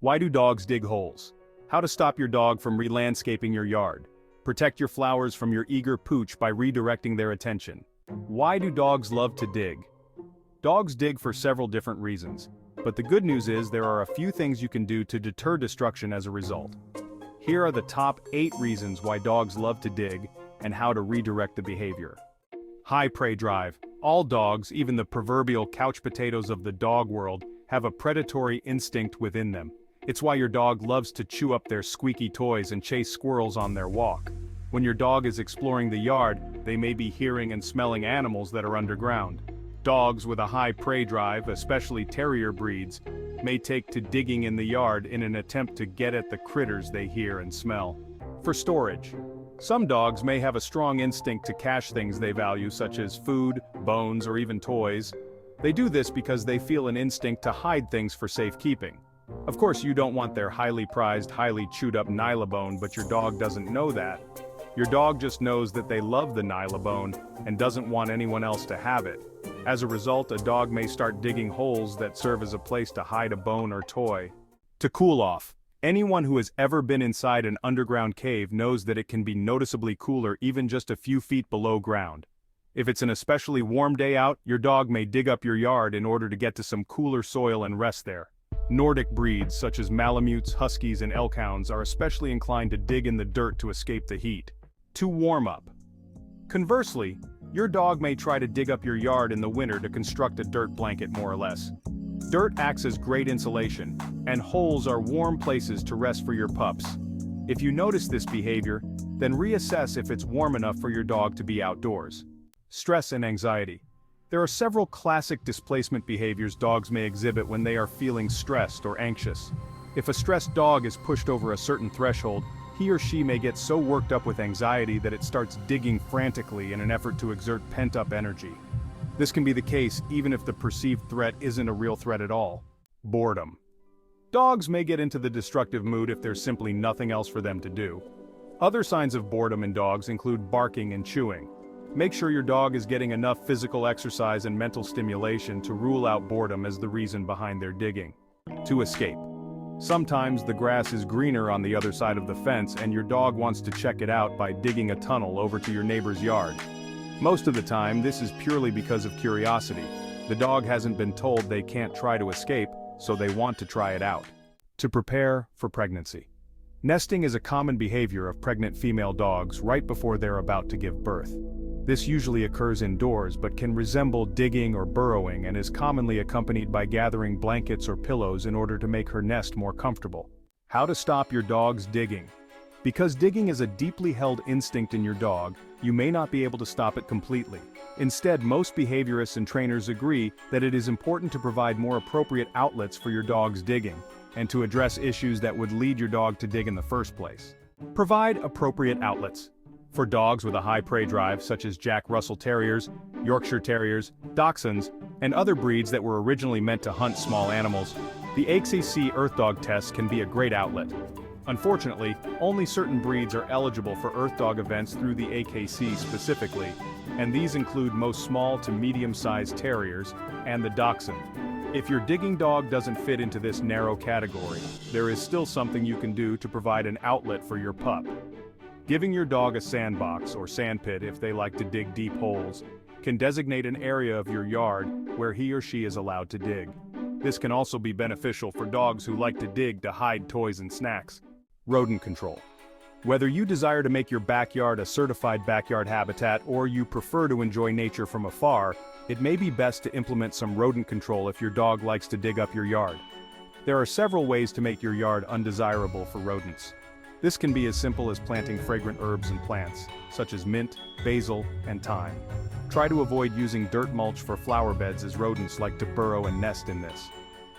Why do dogs dig holes? How to stop your dog from re-landscaping your yard. Protect your flowers from your eager pooch by redirecting their attention. Why do dogs love to dig? Dogs dig for several different reasons, but the good news is there are a few things you can do to deter destruction as a result. Here are the top 8 reasons why dogs love to dig and how to redirect the behavior. High prey drive. All dogs, even the proverbial couch potatoes of the dog world, have a predatory instinct within them. It's why your dog loves to chew up their squeaky toys and chase squirrels on their walk. When your dog is exploring the yard, they may be hearing and smelling animals that are underground. Dogs with a high prey drive, especially terrier breeds, may take to digging in the yard in an attempt to get at the critters they hear and smell. For storage. Some dogs may have a strong instinct to cache things they value, such as food, bones, or even toys. They do this because they feel an instinct to hide things for safekeeping. Of course, you don't want their highly prized, highly chewed up nylabone, but your dog doesn't know that. Your dog just knows that they love the nylabone and doesn't want anyone else to have it. As a result, a dog may start digging holes that serve as a place to hide a bone or toy. To cool off. Anyone who has ever been inside an underground cave knows that it can be noticeably cooler even just a few feet below ground. If it's an especially warm day out, your dog may dig up your yard in order to get to some cooler soil and rest there. Nordic breeds such as Malamutes, Huskies, and Elkhounds are especially inclined to dig in the dirt to escape the heat. To warm up. Conversely, your dog may try to dig up your yard in the winter to construct a dirt blanket more or less. Dirt acts as great insulation, and holes are warm places to rest for your pups. If you notice this behavior, then reassess if it's warm enough for your dog to be outdoors. Stress and anxiety. There are several classic displacement behaviors dogs may exhibit when they are feeling stressed or anxious. If a stressed dog is pushed over a certain threshold, he or she may get so worked up with anxiety that it starts digging frantically in an effort to exert pent-up energy. This can be the case even if the perceived threat isn't a real threat at all. Boredom. Dogs may get into the destructive mood if there's simply nothing else for them to do. Other signs of boredom in dogs include barking and chewing. Make sure your dog is getting enough physical exercise and mental stimulation to rule out boredom as the reason behind their digging. To escape. Sometimes the grass is greener on the other side of the fence and your dog wants to check it out by digging a tunnel over to your neighbor's yard. Most of the time, this is purely because of curiosity. The dog hasn't been told they can't try to escape, so they want to try it out. To prepare for pregnancy. Nesting is a common behavior of pregnant female dogs right before they're about to give birth. This usually occurs indoors but can resemble digging or burrowing and is commonly accompanied by gathering blankets or pillows in order to make her nest more comfortable. How to stop your dog's digging. Because digging is a deeply held instinct in your dog, you may not be able to stop it completely. Instead, most behaviorists and trainers agree that it is important to provide more appropriate outlets for your dog's digging, and to address issues that would lead your dog to dig in the first place. Provide appropriate outlets. For dogs with a high prey drive such as Jack Russell Terriers, Yorkshire Terriers, Dachshunds, and other breeds that were originally meant to hunt small animals, the AKC Earth Dog test can be a great outlet. Unfortunately, only certain breeds are eligible for Earth Dog events through the AKC specifically, and these include most small to medium-sized terriers and the Dachshund. If your digging dog doesn't fit into this narrow category, there is still something you can do to provide an outlet for your pup. Giving your dog a sandbox or sandpit if they like to dig deep holes can designate an area of your yard where he or she is allowed to dig. This can also be beneficial for dogs who like to dig to hide toys and snacks. Rodent control. Whether you desire to make your backyard a certified backyard habitat or you prefer to enjoy nature from afar, it may be best to implement some rodent control if your dog likes to dig up your yard. There are several ways to make your yard undesirable for rodents. This can be as simple as planting fragrant herbs and plants, such as mint, basil, and thyme. Try to avoid using dirt mulch for flower beds as rodents like to burrow and nest in this.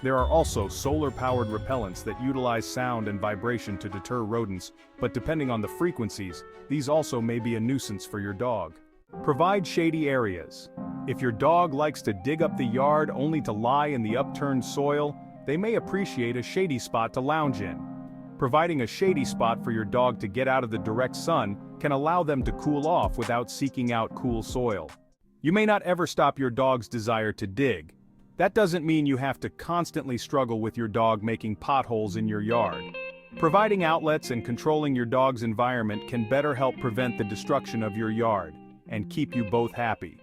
There are also solar-powered repellents that utilize sound and vibration to deter rodents, but depending on the frequencies, these also may be a nuisance for your dog. Provide shady areas. If your dog likes to dig up the yard only to lie in the upturned soil, they may appreciate a shady spot to lounge in. Providing a shady spot for your dog to get out of the direct sun can allow them to cool off without seeking out cool soil. You may not ever stop your dog's desire to dig, That doesn't mean you have to constantly struggle with your dog making potholes in your yard. Providing outlets and controlling your dog's environment can better help prevent the destruction of your yard and keep you both happy.